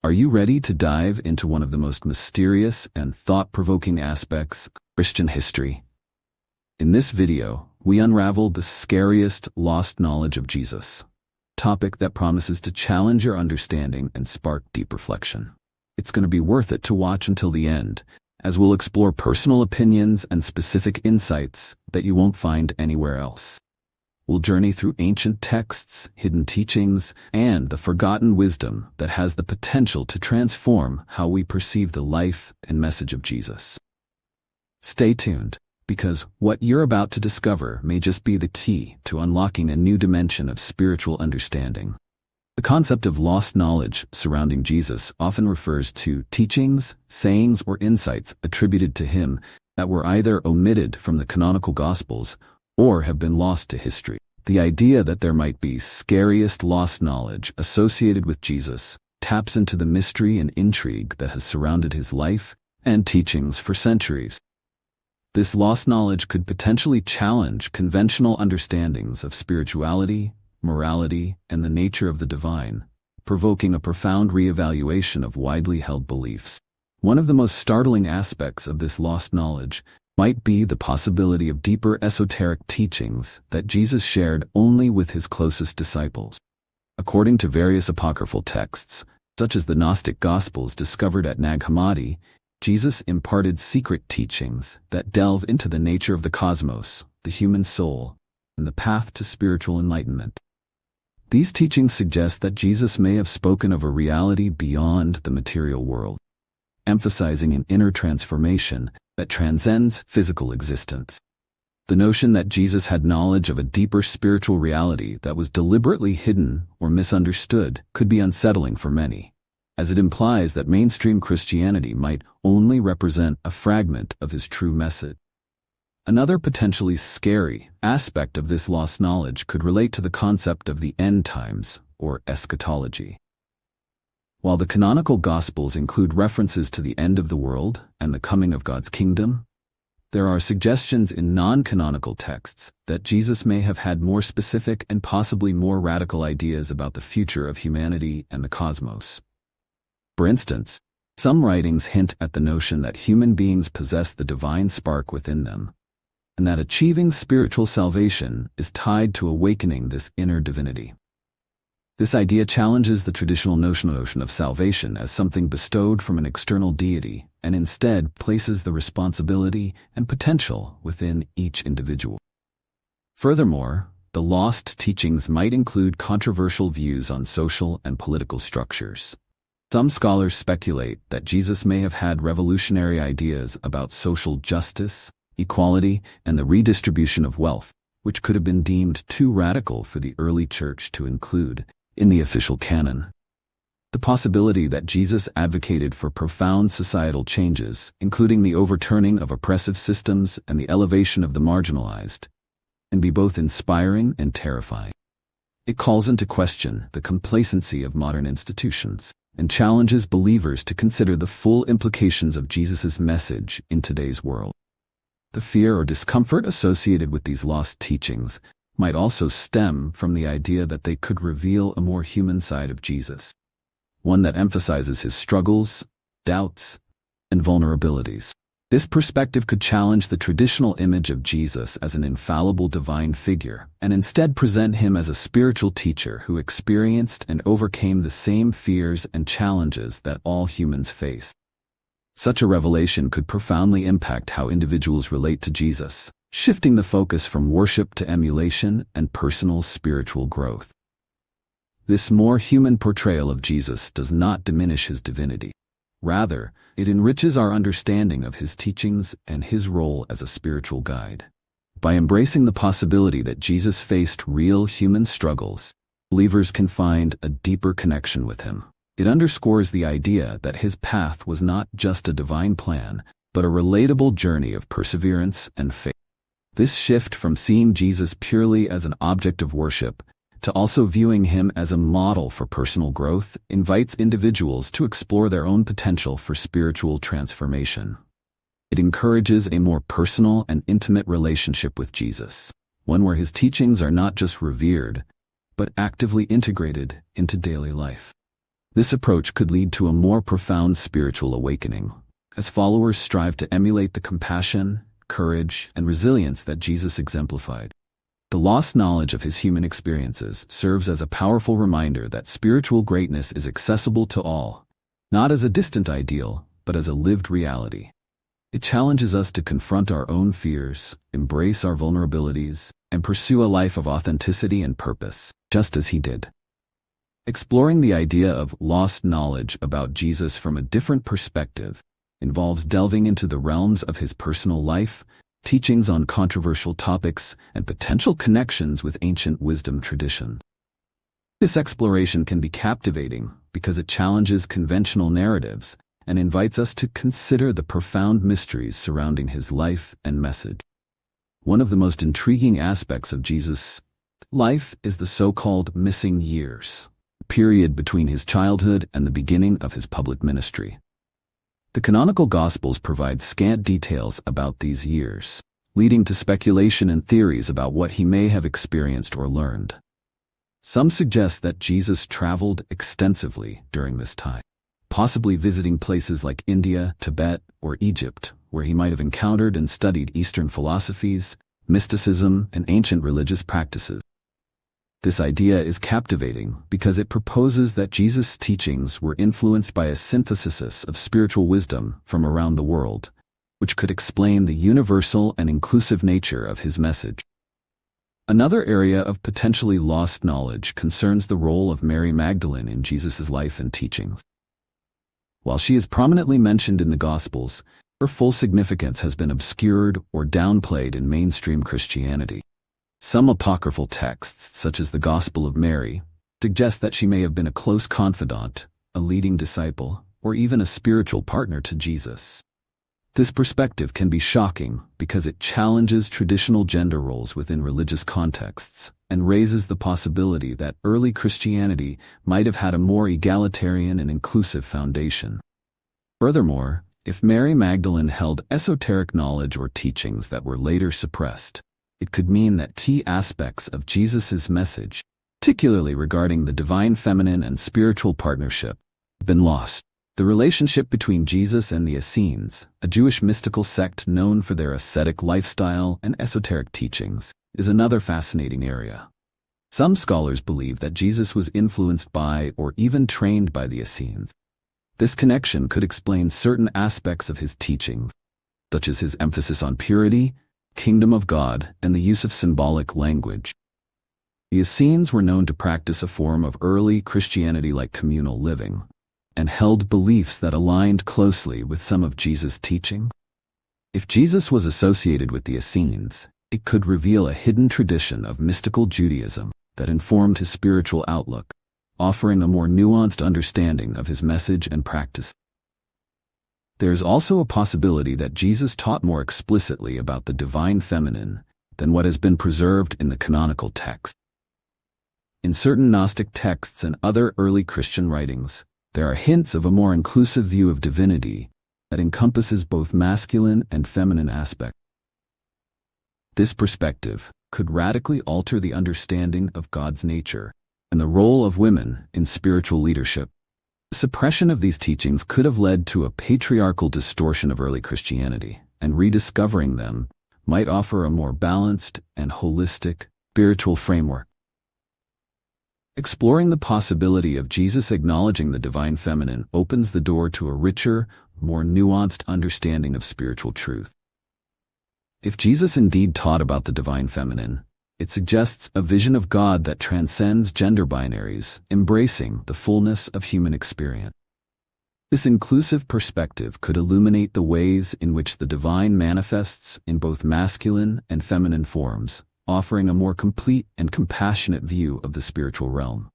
Are you ready to dive into one of the most mysterious and thought-provoking aspects of Christian history? In this video, we unravel the scariest lost knowledge of Jesus, a topic that promises to challenge your understanding and spark deep reflection. It's going to be worth it to watch until the end, as we'll explore personal opinions and specific insights that you won't find anywhere else. We'll journey through ancient texts, hidden teachings, and the forgotten wisdom that has the potential to transform how we perceive the life and message of Jesus. Stay tuned, because what you're about to discover may just be the key to unlocking a new dimension of spiritual understanding. The concept of lost knowledge surrounding Jesus often refers to teachings, sayings, or insights attributed to him that were either omitted from the canonical Gospels or have been lost to history. The idea that there might be scariest lost knowledge associated with Jesus taps into the mystery and intrigue that has surrounded his life and teachings for centuries. This lost knowledge could potentially challenge conventional understandings of spirituality, morality, and the nature of the divine, provoking a profound reevaluation of widely held beliefs. One of the most startling aspects of this lost knowledge might be the possibility of deeper esoteric teachings that Jesus shared only with his closest disciples. According to various apocryphal texts, such as the Gnostic Gospels discovered at Nag Hammadi, Jesus imparted secret teachings that delve into the nature of the cosmos, the human soul, and the path to spiritual enlightenment. These teachings suggest that Jesus may have spoken of a reality beyond the material world, emphasizing an inner transformation that transcends physical existence. The notion that Jesus had knowledge of a deeper spiritual reality that was deliberately hidden or misunderstood could be unsettling for many, as it implies that mainstream Christianity might only represent a fragment of his true message. Another potentially scary aspect of this lost knowledge could relate to the concept of the end times, or eschatology. While the canonical Gospels include references to the end of the world and the coming of God's kingdom, there are suggestions in non-canonical texts that Jesus may have had more specific and possibly more radical ideas about the future of humanity and the cosmos. For instance, some writings hint at the notion that human beings possess the divine spark within them, and that achieving spiritual salvation is tied to awakening this inner divinity. This idea challenges the traditional notion of salvation as something bestowed from an external deity and instead places the responsibility and potential within each individual. Furthermore, the lost teachings might include controversial views on social and political structures. Some scholars speculate that Jesus may have had revolutionary ideas about social justice, equality, and the redistribution of wealth, which could have been deemed too radical for the early church to include in the official canon. The possibility that Jesus advocated for profound societal changes, including the overturning of oppressive systems and the elevation of the marginalized, can be both inspiring and terrifying. It calls into question the complacency of modern institutions and challenges believers to consider the full implications of Jesus' message in today's world. The fear or discomfort associated with these lost teachings might also stem from the idea that they could reveal a more human side of Jesus, one that emphasizes his struggles, doubts, and vulnerabilities. This perspective could challenge the traditional image of Jesus as an infallible divine figure and instead present him as a spiritual teacher who experienced and overcame the same fears and challenges that all humans face. Such a revelation could profoundly impact how individuals relate to Jesus, shifting the focus from worship to emulation and personal spiritual growth. This more human portrayal of Jesus does not diminish his divinity. Rather, it enriches our understanding of his teachings and his role as a spiritual guide. By embracing the possibility that Jesus faced real human struggles, believers can find a deeper connection with him. It underscores the idea that his path was not just a divine plan, but a relatable journey of perseverance and faith. This shift from seeing Jesus purely as an object of worship to also viewing him as a model for personal growth invites individuals to explore their own potential for spiritual transformation. It encourages a more personal and intimate relationship with Jesus, one where his teachings are not just revered, but actively integrated into daily life. This approach could lead to a more profound spiritual awakening, as followers strive to emulate the compassion, courage, and resilience that Jesus exemplified. The lost knowledge of his human experiences serves as a powerful reminder that spiritual greatness is accessible to all, not as a distant ideal, but as a lived reality. It challenges us to confront our own fears, embrace our vulnerabilities, and pursue a life of authenticity and purpose, just as he did. Exploring the idea of lost knowledge about Jesus from a different perspective involves delving into the realms of his personal life, teachings on controversial topics, and potential connections with ancient wisdom traditions. This exploration can be captivating because it challenges conventional narratives and invites us to consider the profound mysteries surrounding his life and message. One of the most intriguing aspects of Jesus' life is the so-called missing years, a period between his childhood and the beginning of his public ministry. The canonical Gospels provide scant details about these years, leading to speculation and theories about what he may have experienced or learned. Some suggest that Jesus traveled extensively during this time, possibly visiting places like India, Tibet, or Egypt, where he might have encountered and studied Eastern philosophies, mysticism, and ancient religious practices. This idea is captivating because it proposes that Jesus' teachings were influenced by a synthesis of spiritual wisdom from around the world, which could explain the universal and inclusive nature of his message. Another area of potentially lost knowledge concerns the role of Mary Magdalene in Jesus' life and teachings. While she is prominently mentioned in the Gospels, her full significance has been obscured or downplayed in mainstream Christianity. Some apocryphal texts, such as the Gospel of Mary, suggest that she may have been a close confidant, a leading disciple, or even a spiritual partner to Jesus. This perspective can be shocking because it challenges traditional gender roles within religious contexts and raises the possibility that early Christianity might have had a more egalitarian and inclusive foundation. Furthermore, if Mary Magdalene held esoteric knowledge or teachings that were later suppressed, it could mean that key aspects of Jesus' message, particularly regarding the divine feminine and spiritual partnership, have been lost. The relationship between Jesus and the Essenes, a Jewish mystical sect known for their ascetic lifestyle and esoteric teachings, is another fascinating area. Some scholars believe that Jesus was influenced by or even trained by the Essenes. This connection could explain certain aspects of his teachings, such as his emphasis on purity, kingdom of God, and the use of symbolic language. The Essenes were known to practice a form of early Christianity like communal living, and held beliefs that aligned closely with some of Jesus' teaching. If Jesus was associated with the Essenes, it could reveal a hidden tradition of mystical Judaism that informed his spiritual outlook, offering a more nuanced understanding of his message and practice. There is also a possibility that Jesus taught more explicitly about the divine feminine than what has been preserved in the canonical text. In certain Gnostic texts and other early Christian writings, there are hints of a more inclusive view of divinity that encompasses both masculine and feminine aspects. This perspective could radically alter the understanding of God's nature and the role of women in spiritual leadership. The suppression of these teachings could have led to a patriarchal distortion of early Christianity, and rediscovering them might offer a more balanced and holistic spiritual framework. Exploring the possibility of Jesus acknowledging the divine feminine opens the door to a richer, more nuanced understanding of spiritual truth. If Jesus indeed taught about the divine feminine, it suggests a vision of God that transcends gender binaries, embracing the fullness of human experience. This inclusive perspective could illuminate the ways in which the divine manifests in both masculine and feminine forms, offering a more complete and compassionate view of the spiritual realm.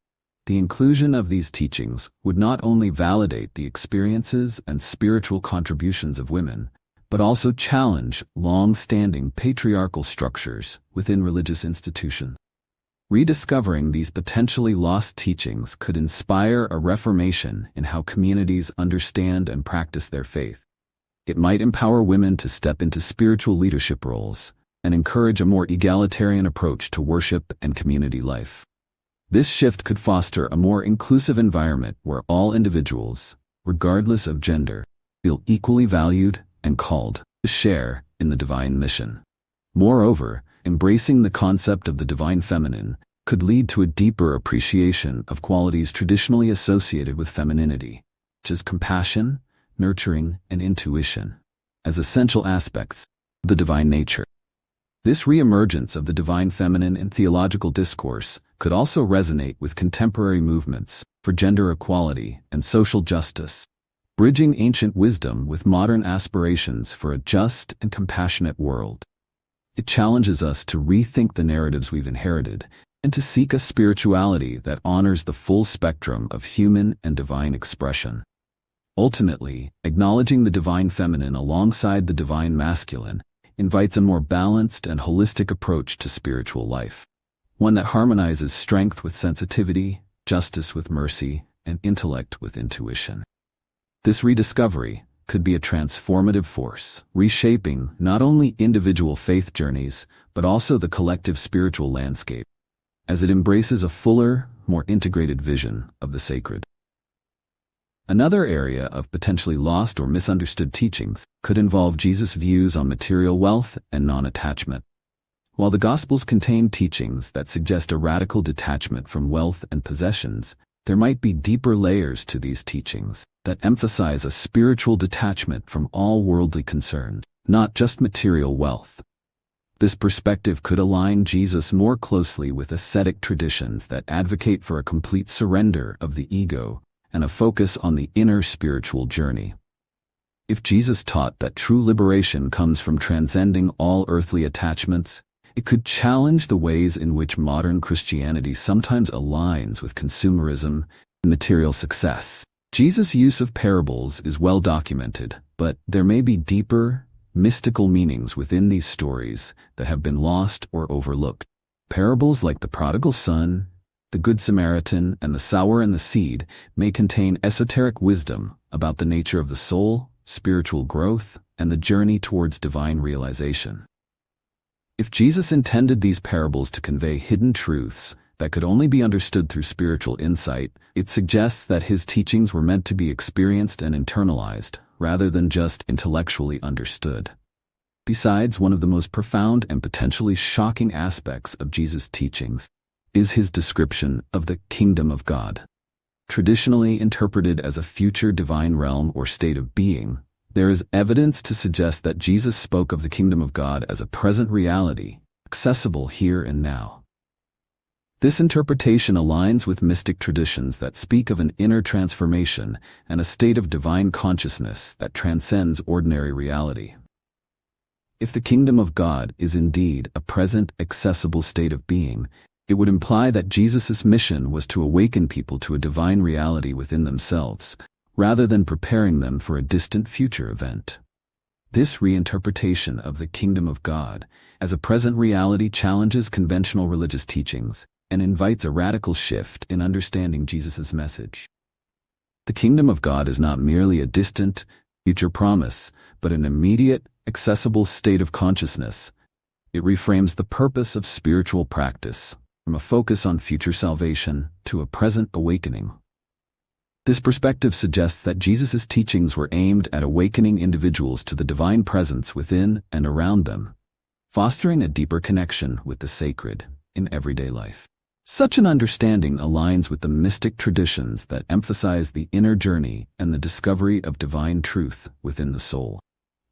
The inclusion of these teachings would not only validate the experiences and spiritual contributions of women, but also challenge long-standing patriarchal structures within religious institutions. Rediscovering these potentially lost teachings could inspire a reformation in how communities understand and practice their faith. It might empower women to step into spiritual leadership roles and encourage a more egalitarian approach to worship and community life. This shift could foster a more inclusive environment where all individuals, regardless of gender, feel equally valued and called to share in the divine mission. Moreover, embracing the concept of the divine feminine could lead to a deeper appreciation of qualities traditionally associated with femininity, such as compassion, nurturing, and intuition, as essential aspects of the divine nature. This reemergence of the divine feminine in theological discourse could also resonate with contemporary movements for gender equality and social justice, bridging ancient wisdom with modern aspirations for a just and compassionate world. It challenges us to rethink the narratives we've inherited and to seek a spirituality that honors the full spectrum of human and divine expression. Ultimately, acknowledging the divine feminine alongside the divine masculine invites a more balanced and holistic approach to spiritual life, one that harmonizes strength with sensitivity, justice with mercy, and intellect with intuition. This rediscovery could be a transformative force, reshaping not only individual faith journeys, but also the collective spiritual landscape, as it embraces a fuller, more integrated vision of the sacred. Another area of potentially lost or misunderstood teachings could involve Jesus' views on material wealth and non-attachment. While the Gospels contain teachings that suggest a radical detachment from wealth and possessions, there might be deeper layers to these teachings that emphasize a spiritual detachment from all worldly concerns, not just material wealth. This perspective could align Jesus more closely with ascetic traditions that advocate for a complete surrender of the ego and a focus on the inner spiritual journey. If Jesus taught that true liberation comes from transcending all earthly attachments, it could challenge the ways in which modern Christianity sometimes aligns with consumerism and material success. Jesus' use of parables is well documented, but there may be deeper, mystical meanings within these stories that have been lost or overlooked. Parables like the prodigal son, the Good Samaritan, and the sower and the seed may contain esoteric wisdom about the nature of the soul, spiritual growth, and the journey towards divine realization. If Jesus intended these parables to convey hidden truths that could only be understood through spiritual insight, it suggests that his teachings were meant to be experienced and internalized, rather than just intellectually understood. Besides, one of the most profound and potentially shocking aspects of Jesus' teachings is his description of the kingdom of God. Traditionally interpreted as a future divine realm or state of being, there is evidence to suggest that Jesus spoke of the kingdom of God as a present reality, accessible here and now. This interpretation aligns with mystic traditions that speak of an inner transformation and a state of divine consciousness that transcends ordinary reality. If the kingdom of God is indeed a present, accessible state of being, it would imply that Jesus' mission was to awaken people to a divine reality within themselves, rather than preparing them for a distant future event. This reinterpretation of the kingdom of God as a present reality challenges conventional religious teachings and invites a radical shift in understanding Jesus' message. The kingdom of God is not merely a distant, future promise, but an immediate, accessible state of consciousness. It reframes the purpose of spiritual practice from a focus on future salvation to a present awakening. This perspective suggests that Jesus' teachings were aimed at awakening individuals to the divine presence within and around them, fostering a deeper connection with the sacred in everyday life. Such an understanding aligns with the mystic traditions that emphasize the inner journey and the discovery of divine truth within the soul.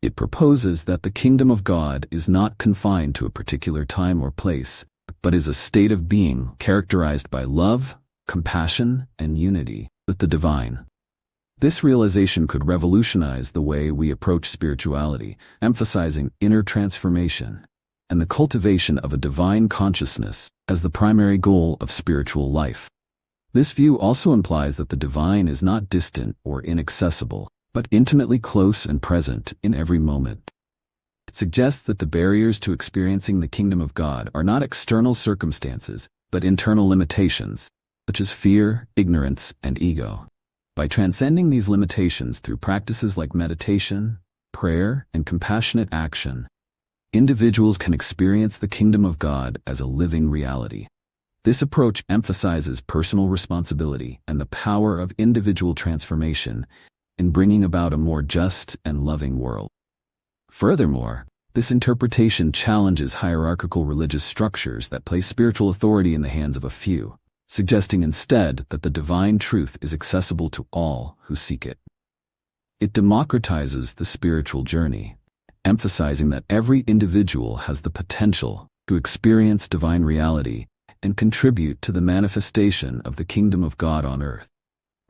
It proposes that the kingdom of God is not confined to a particular time or place, but is a state of being characterized by love, compassion, and unity with the divine. This realization could revolutionize the way we approach spirituality, emphasizing inner transformation and the cultivation of a divine consciousness as the primary goal of spiritual life. This view also implies that the divine is not distant or inaccessible, but intimately close and present in every moment. It suggests that the barriers to experiencing the kingdom of God are not external circumstances, but internal limitations, such as fear, ignorance, and ego. By transcending these limitations through practices like meditation, prayer, and compassionate action, individuals can experience the kingdom of God as a living reality. This approach emphasizes personal responsibility and the power of individual transformation in bringing about a more just and loving world. Furthermore, this interpretation challenges hierarchical religious structures that place spiritual authority in the hands of a few, suggesting instead that the divine truth is accessible to all who seek it. It democratizes the spiritual journey, emphasizing that every individual has the potential to experience divine reality and contribute to the manifestation of the kingdom of God on earth.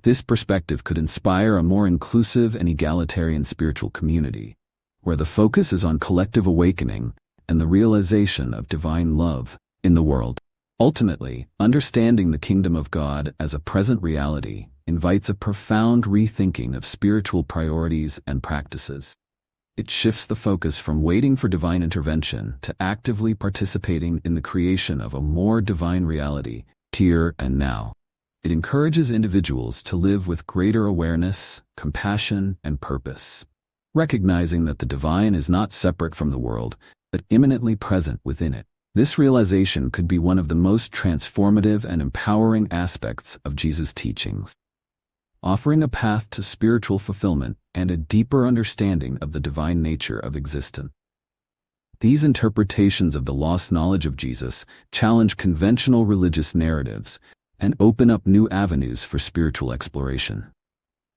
This perspective could inspire a more inclusive and egalitarian spiritual community, where the focus is on collective awakening and the realization of divine love in the world. Ultimately, understanding the kingdom of God as a present reality invites a profound rethinking of spiritual priorities and practices. It shifts the focus from waiting for divine intervention to actively participating in the creation of a more divine reality, here and now. It encourages individuals to live with greater awareness, compassion, and purpose, recognizing that the divine is not separate from the world, but immanently present within it. This realization could be one of the most transformative and empowering aspects of Jesus' teachings, offering a path to spiritual fulfillment and a deeper understanding of the divine nature of existence. These interpretations of the lost knowledge of Jesus challenge conventional religious narratives and open up new avenues for spiritual exploration.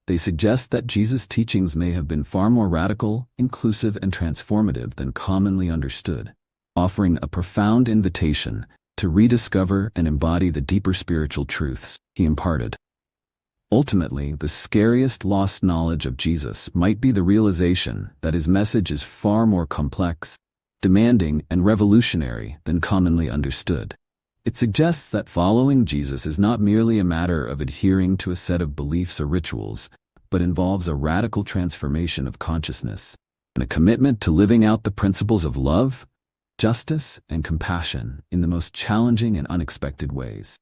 They suggest that Jesus' teachings may have been far more radical, inclusive, and transformative than commonly understood, offering a profound invitation to rediscover and embody the deeper spiritual truths he imparted. Ultimately, the scariest lost knowledge of Jesus might be the realization that his message is far more complex, demanding, and revolutionary than commonly understood. It suggests that following Jesus is not merely a matter of adhering to a set of beliefs or rituals, but involves a radical transformation of consciousness and a commitment to living out the principles of love, justice, and compassion in the most challenging and unexpected ways.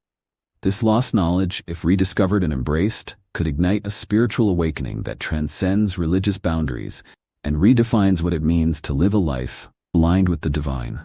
This lost knowledge, if rediscovered and embraced, could ignite a spiritual awakening that transcends religious boundaries and redefines what it means to live a life aligned with the divine.